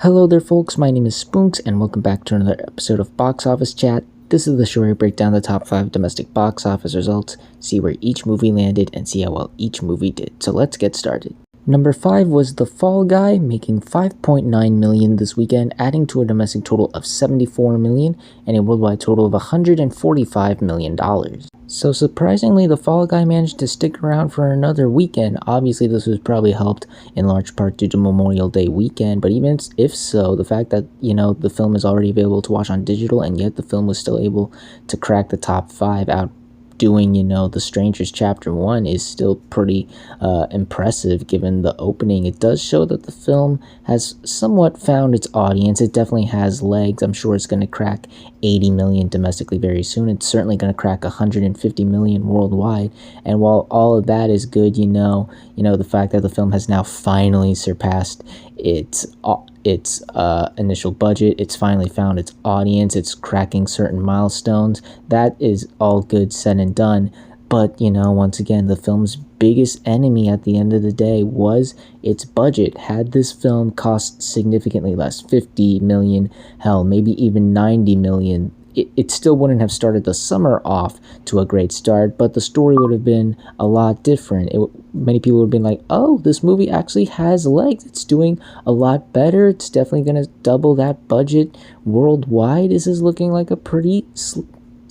Hello there folks, my name is Spoonks and welcome back to another episode of Box Office Chat. This is the show where we break down the top 5 domestic box office results, see where each movie landed, and see how well each movie did. So let's get started. Number 5 was The Fall Guy, making $5.9 million this weekend, adding to a domestic total of $74 million and a worldwide total of $145 million. So surprisingly, The Fall Guy managed to stick around for another weekend. Obviously, this was probably helped in large part due to Memorial Day weekend, but even if so, the fact that, the film is already available to watch on digital, and yet the film was still able to crack the top 5 out doing, The Strangers Chapter 1 is still pretty impressive given the opening. It does show that the film has somewhat found its audience. It definitely has legs. I'm sure it's going to crack 80 million domestically very soon. It's certainly going to crack 150 million worldwide. And while all of that is good, the fact that the film has now finally surpassed its initial budget, it's finally found its audience, it's cracking certain milestones, that is all good said and done. But once again, the film's biggest enemy at the end of the day was its budget. Had this film cost significantly less, 50 million, hell, maybe even 90 million, it still wouldn't have started the summer off to a great start, but the story would have been a lot different. Many people would have been like, oh, this movie actually has legs. It's doing a lot better. It's definitely going to double that budget worldwide. This is looking like a pretty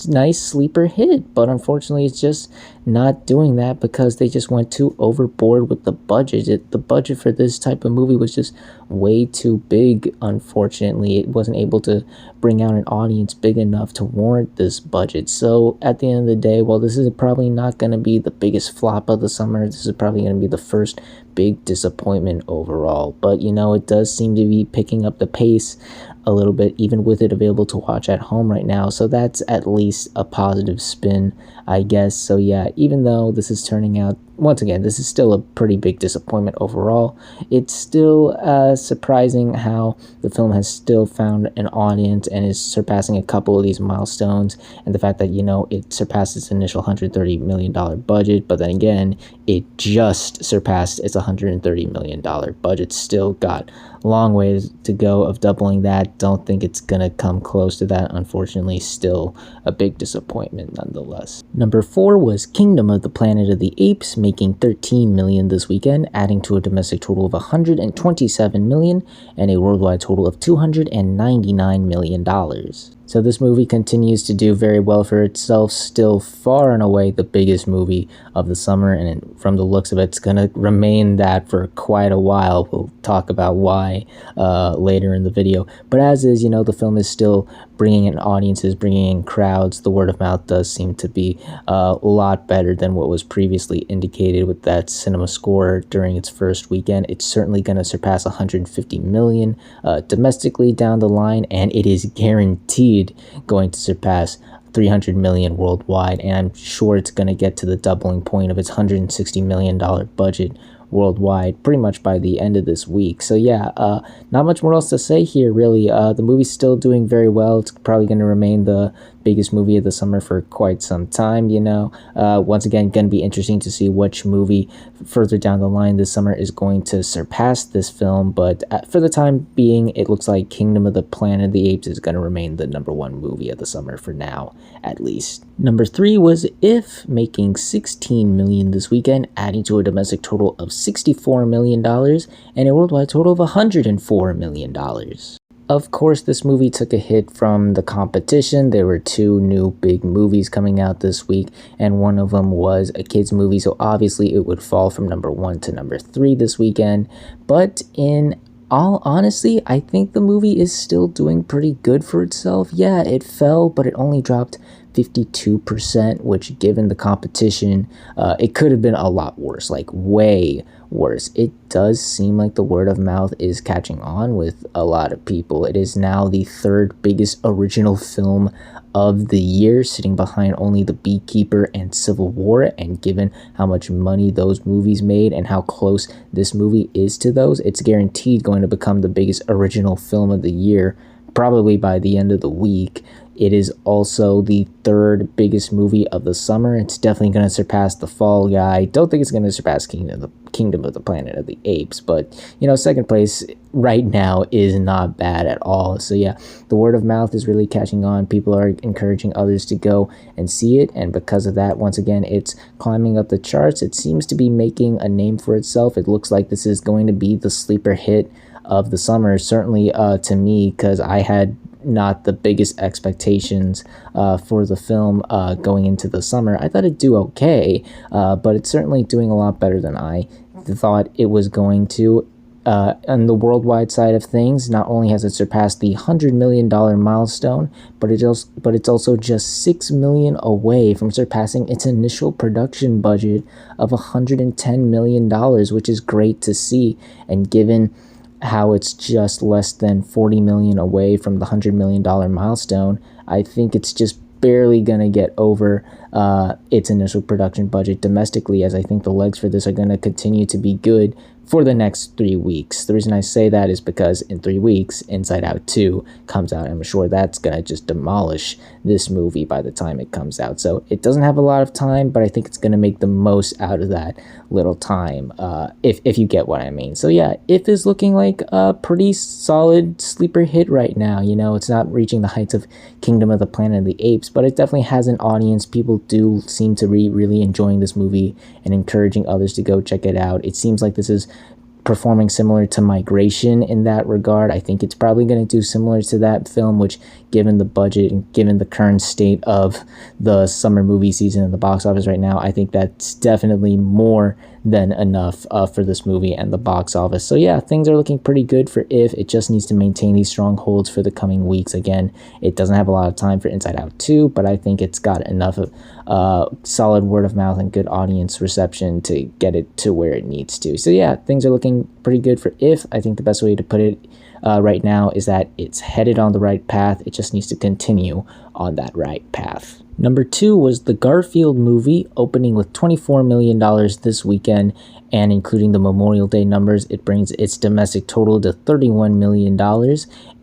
nice sleeper hit, but unfortunately it's just not doing that because they just went too overboard with the budget. The budget for this type of movie was just way too big. Unfortunately, it wasn't able to bring out an audience big enough to warrant this budget. So at the end of the day, while this is probably not going to be the biggest flop of the summer, this is probably going to be the first big disappointment overall. But it does seem to be picking up the pace a little bit, even with it available to watch at home right now. So that's at least a positive spin, I guess. So yeah, even though this is turning out, once again, this is still a pretty big disappointment overall, it's still surprising how the film has still found an audience and is surpassing a couple of these milestones, and the fact that it surpassed its initial $130 million budget, but then again it just surpassed its $130 million budget. Still got long ways to go of doubling that. Don't think it's gonna come close to that, unfortunately. Still a big disappointment nonetheless. Number 4 was Kingdom of the Planet of the Apes, making $13 million this weekend, adding to a domestic total of $127 million and a worldwide total of $299 million. So this movie continues to do very well for itself, still far and away the biggest movie of the summer, and from the looks of it, it's going to remain that for quite a while. We'll talk about why later in the video. But as is, the film is still bringing in audiences, bringing in crowds. The word of mouth does seem to be a lot better than what was previously indicated with that cinema score during its first weekend. It's certainly going to surpass 150 million domestically down the line, and it is guaranteed going to surpass 300 million worldwide, and I'm sure it's going to get to the doubling point of its $160 million budget worldwide pretty much by the end of this week. So yeah, not much more else to say here really. The movie's still doing very well. It's probably going to remain the biggest movie of the summer for quite some time. Once again, going to be interesting to see which movie further down the line this summer is going to surpass this film, but for the time being, it looks like Kingdom of the Planet of the Apes is going to remain the number 1 movie of the summer for now, at least. Number 3 was If, making $16 million this weekend, adding to a domestic total of $64 million and a worldwide total of $104 million. Of course, this movie took a hit from the competition. There were 2 new big movies coming out this week, and one of them was a kids movie, so obviously it would fall from number 1 to number 3 this weekend. But in all honesty, I think the movie is still doing pretty good for itself. Yeah, it fell, but it only dropped 52%, which given the competition, it could have been a lot worse, like way worse. It does seem like the word of mouth is catching on with a lot of people. It is now the 3rd biggest original film of the year, sitting behind only The Beekeeper and Civil War, and given how much money those movies made and how close this movie is to those, it's guaranteed going to become the biggest original film of the year probably by the end of the week. It is also the third biggest movie of the summer. It's definitely going to surpass The Fall Guy. Don't think it's going to surpass Kingdom of the Planet of the Apes, but second place right now is not bad at all. So yeah, the word of mouth is really catching on. People are encouraging others to go and see it, and because of that, once again, it's climbing up the charts. It seems to be making a name for itself. It looks like this is going to be the sleeper hit of the summer, certainly to me, because I had not the biggest expectations for the film going into the summer. I thought it'd do okay, but it's certainly doing a lot better than I thought it was going to. On the worldwide side of things, not only has it surpassed the $100 million milestone, but it's also just $6 million away from surpassing its initial production budget of $110 million, which is great to see. And given how it's just less than $40 million away from the $100 million milestone, I think it's just barely gonna get over its initial production budget domestically, as I think the legs for this are gonna continue to be good for the next 3 weeks. The reason I say that is because in 3 weeks, Inside Out 2 comes out. I'm sure that's gonna just demolish this movie by the time it comes out. So it doesn't have a lot of time, but I think it's gonna make the most out of that little time, if you get what I mean. So yeah, If is looking like a pretty solid sleeper hit right now. It's not reaching the heights of Kingdom of the Planet of the Apes, but it definitely has an audience. People do seem to be really enjoying this movie and encouraging others to go check it out. It seems like this is performing similar to Migration in that regard. I think it's probably going to do similar to that film, which, given the budget and given the current state of the summer movie season in the box office right now, I think that's definitely more than enough for this movie and the box office. So yeah, things are looking pretty good for If. It just needs to maintain these strongholds for the coming weeks. Again, it doesn't have a lot of time for Inside Out 2, but I think it's got enough of solid word of mouth and good audience reception to get it to where it needs to. So yeah, things are looking pretty good for If. I think the best way to put it right now is that it's headed on the right path. It just needs to continue on that right path. Number 2 was the Garfield movie, opening with $24 million this weekend, and including the Memorial Day numbers, it brings its domestic total to $31 million,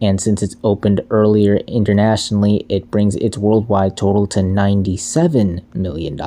and since it's opened earlier internationally, it brings its worldwide total to $97 million.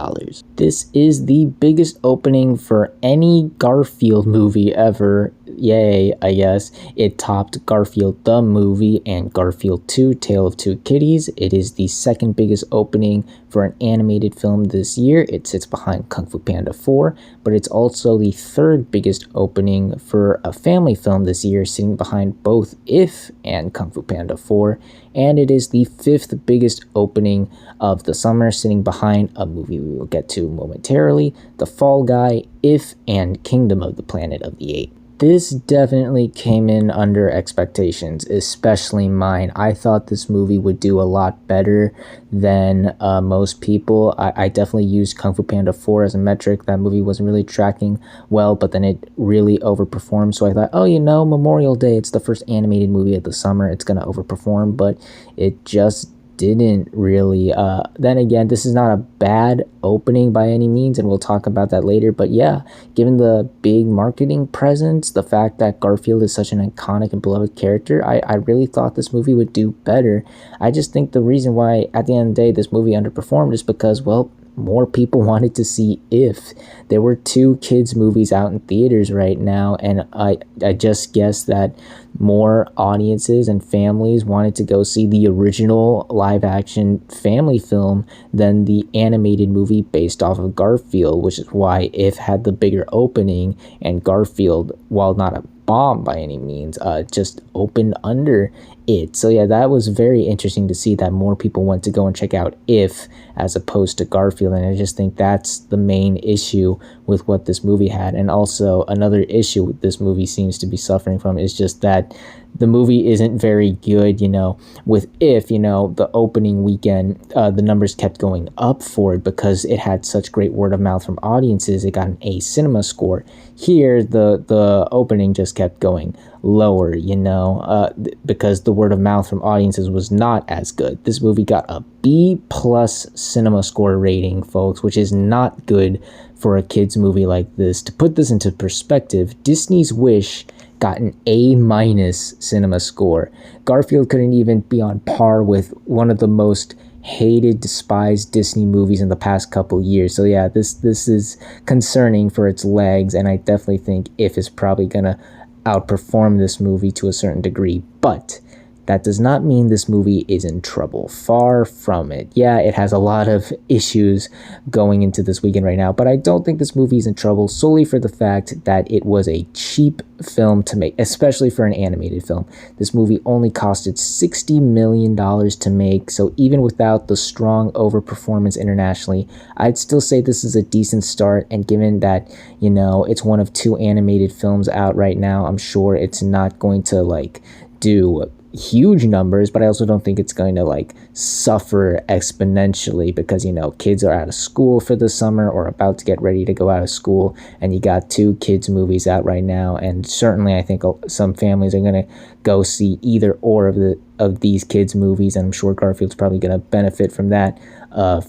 This is the biggest opening for any Garfield movie ever. Yay, I guess. It topped Garfield the movie and Garfield 2, Tale of Two Kitties. It is the second biggest opening for an animated film this year. It sits behind Kung Fu Panda 4, but it's also the third biggest opening for a family film this year, sitting behind both If and Kung Fu Panda 4, and it is the fifth biggest opening of the summer, sitting behind a movie we will get to momentarily, The Fall Guy, If, and Kingdom of the Planet of the Apes. This definitely came in under expectations, especially mine. I thought this movie would do a lot better than most people. I definitely used Kung Fu Panda 4 as a metric. That movie wasn't really tracking well, but then it really overperformed. So I thought, Memorial Day, it's the first animated movie of the summer. It's going to overperform, but it just didn't really. Then again, this is not a bad opening by any means, and we'll talk about that later, but yeah, given the big marketing presence, the fact that Garfield is such an iconic and beloved character, I really thought this movie would do better. I just think the reason why at the end of the day this movie underperformed is because, well, more people wanted to see If. There were 2 kids movies out in theaters right now, and I just guess that more audiences and families wanted to go see the original live action family film than the animated movie based off of Garfield, which is why If had the bigger opening, and Garfield, while not a bomb by any means, just opened under it. So yeah, that was very interesting to see that more people went to go and check out If as opposed to Garfield, and I just think that's the main issue with what this movie had. And also another issue this movie seems to be suffering from is just that the movie isn't very good. With If, the opening weekend, the numbers kept going up for it because it had such great word of mouth from audiences. It got an A cinema score. Here, the opening just kept going lower, because the word of mouth from audiences was not as good. This movie got a B+ cinema score rating, folks, which is not good for a kids movie like this. To put this into perspective, Disney's Wish got an A- cinema score. Garfield couldn't even be on par with one of the most hated, despised Disney movies in the past couple years. So yeah, this is concerning for its legs, and I definitely think If is probably gonna outperform this movie to a certain degree. But that does not mean this movie is in trouble. Far from it. Yeah, it has a lot of issues going into this weekend right now, but I don't think this movie is in trouble solely for the fact that it was a cheap film to make, especially for an animated film. This movie only costed $60 million to make, so even without the strong overperformance internationally, I'd still say this is a decent start, and given that, it's one of 2 animated films out right now, I'm sure it's not going to, do huge numbers, but I also don't think it's going to suffer exponentially because kids are out of school for the summer or about to get ready to go out of school, and you got 2 kids movies out right now, and certainly I think some families are going to go see either or of these kids movies, and I'm sure Garfield's probably going to benefit from that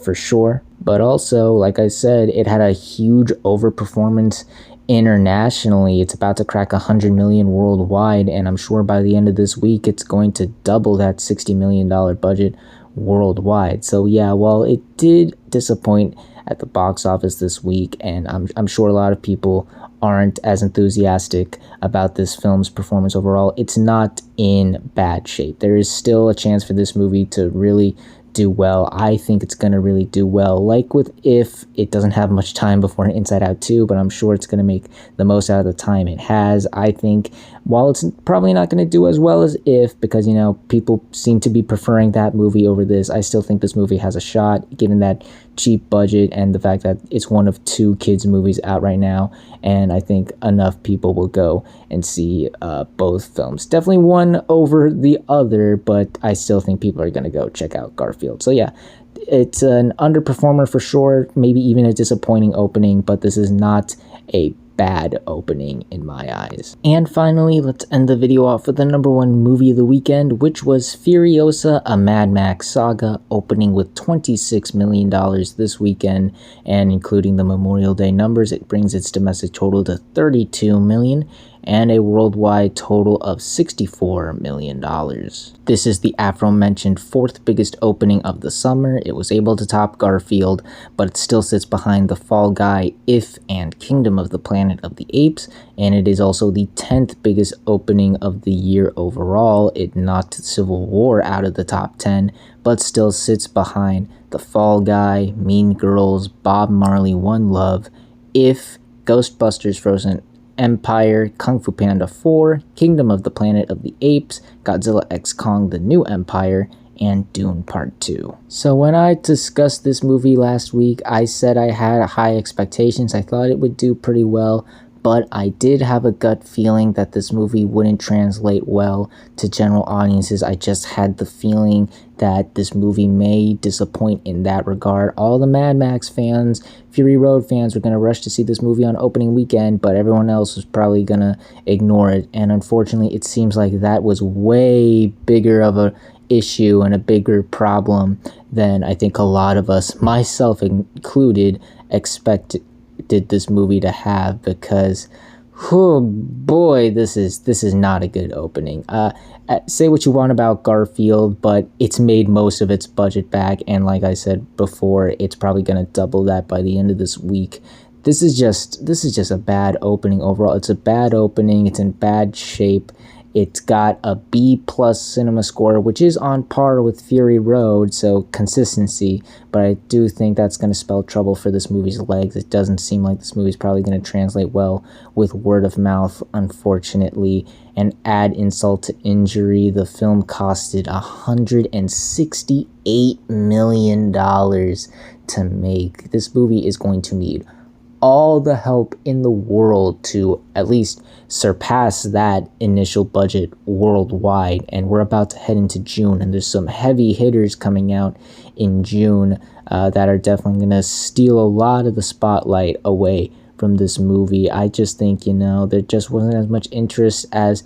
for sure. But also, like I said, it had a huge overperformance internationally. It's about to crack 100 million worldwide, and I'm sure by the end of this week it's going to double that $60 million budget worldwide. So yeah, while it did disappoint at the box office this week, and I'm sure a lot of people aren't as enthusiastic about this film's performance overall, it's not in bad shape. There is still a chance for this movie to really do well. I think it's going to really do well. Like with If, it doesn't have much time before Inside Out 2, but I'm sure it's going to make the most out of the time it has. I think while it's probably not going to do as well as If, because, people seem to be preferring that movie over this, I still think this movie has a shot, given that cheap budget and the fact that it's one of 2 kids movies out right now, and I think enough people will go and see both films. Definitely one over the other, but I still think people are going to go check out Garfield. So yeah, it's an underperformer for sure, maybe even a disappointing opening, but this is not a bad opening in my eyes. And finally, let's end the video off with the number 1 movie of the weekend, which was Furiosa, a Mad Max saga, opening with $26 million this weekend, and including the Memorial Day numbers, it brings its domestic total to $32 million and a worldwide total of $64 million. This is the aforementioned 4th biggest opening of the summer. It was able to top Garfield, but it still sits behind The Fall Guy, If, and Kingdom of the Planet of the Apes, and it is also the 10th biggest opening of the year overall. It knocked Civil War out of the top 10, but still sits behind The Fall Guy, Mean Girls, Bob Marley, One Love, If, Ghostbusters Frozen Empire, Kung Fu Panda 4, Kingdom of the Planet of the Apes, Godzilla x Kong: The New Empire, and Dune Part 2. So when I discussed this movie last week, I said I had high expectations. I thought it would do pretty well, but I did have a gut feeling that this movie wouldn't translate well to general audiences. I just had the feeling that this movie may disappoint in that regard. All the Mad Max fans, Fury Road fans were going to rush to see this movie on opening weekend, but everyone else was probably going to ignore it. And unfortunately, it seems like that was way bigger of a issue and a bigger problem than I think a lot of us, myself included, expected this movie to have, because oh boy, this is not a good opening. Say what you want about Garfield, but it's made most of its budget back, and like I said before, it's probably going to double that by the end of this week. This is just a bad opening overall. It's a bad opening. It's in bad shape. It's got a B+ cinema score, which is on par with Fury Road, so consistency, but I do think that's going to spell trouble for this movie's legs. It doesn't seem like this movie's probably going to translate well with word of mouth, unfortunately, and add insult to injury, the film costed $168 million to make. This movie is going to need all the help in the world to at least surpass that initial budget worldwide, and we're about to head into June, and there's some heavy hitters coming out in June that are definitely going to steal a lot of the spotlight away from this movie. I just think, there just wasn't as much interest as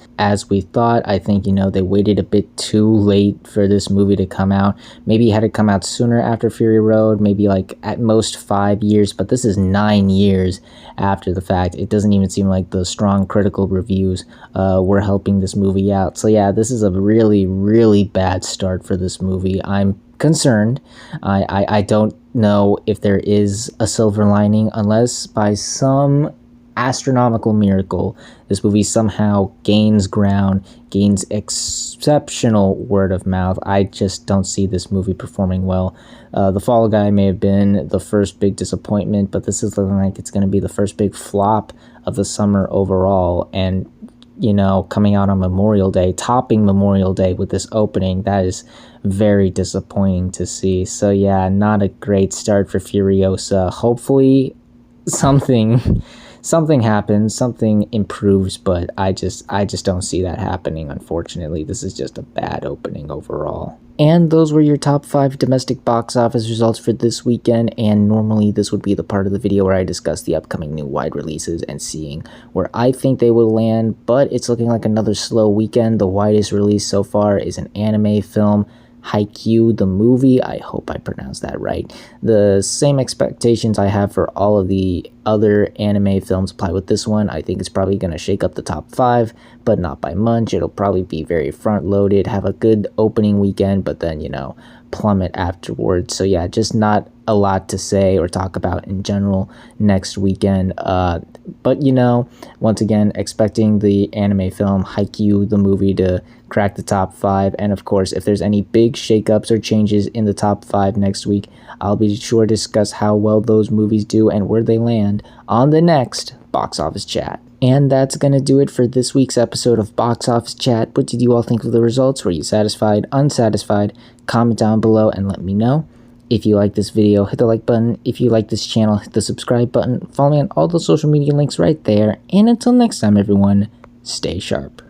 we thought. I think, they waited a bit too late for this movie to come out. Maybe it had to come out sooner after Fury Road, maybe like at most 5 years, but this is 9 years after the fact. It doesn't even seem like the strong critical reviews were helping this movie out. So yeah, this is a really, really bad start for this movie. I'm concerned. I don't know if there is a silver lining, unless by some astronomical miracle this movie somehow gains ground, gains exceptional word of mouth. I just don't see this movie performing well. The Fall Guy may have been the first big disappointment, but this is looking like it's going to be the first big flop of the summer overall. And coming out on Memorial Day, topping Memorial Day with this opening, that is very disappointing to see. So yeah, not a great start for Furiosa. Hopefully something happens, something improves, but I just don't see that happening, unfortunately. This is just a bad opening overall. And those were your top 5 domestic box office results for this weekend, and normally this would be the part of the video where I discuss the upcoming new wide releases and seeing where I think they will land, but it's looking like another slow weekend. The widest release so far is an anime film, Haikyuu the movie. I hope I pronounced that right. The same expectations I have for all of the other anime films apply with this one. I think it's probably going to shake up the top 5, but not by much. It'll probably be very front-loaded, have a good opening weekend, but then, plummet afterwards. So yeah, just not a lot to say or talk about in general next weekend. But once again, expecting the anime film Haikyuu the movie to crack the top 5, and of course if there's any big shakeups or changes in the top 5 next week, I'll be sure to discuss how well those movies do and where they land on the next Box Office Chat. And that's gonna do it for this week's episode of Box Office Chat. What did you all think of the results? Were you satisfied, unsatisfied? Comment down below and let me know. If you like this video, hit the like button. If you like this channel, hit the subscribe button. Follow me on all the social media links right there. And until next time, everyone, stay sharp.